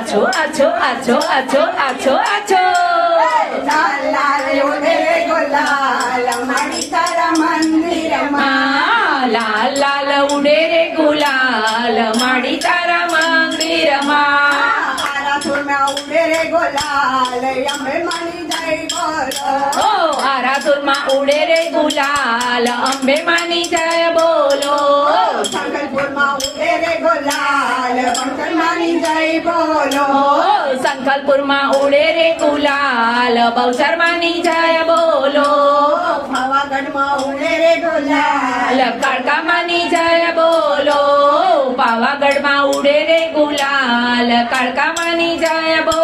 આછો આછો આછો આછો આછો આછો લાલ લાલ ઉડે રે ગુલાલ માડી તારા મંદિરમાં લાલ લાલ ઉડે રે ગુલાલ માડી તારા મંદિરમાં આરાધુરમાં ઉડે રે ગુલાલ અંબે માની જય બોલો ઓ આરાધુરમાં ઉડે રે ગુલાલ અંબે માની જય બોલો સંકલ્પુરમાં ઉડે રે ગુલાલ બંકર માની જય બોલો સંકલ્પુરમાં ઉડે રે ગુલાલ બહુચર માની જય બોલો પાવાગઢમાં ઉડે રે ગુલાલ કાળકા માની જય બોલો પાવાગઢમાં ઉડે રે ગુલાલ કાળકા માની જય બોલો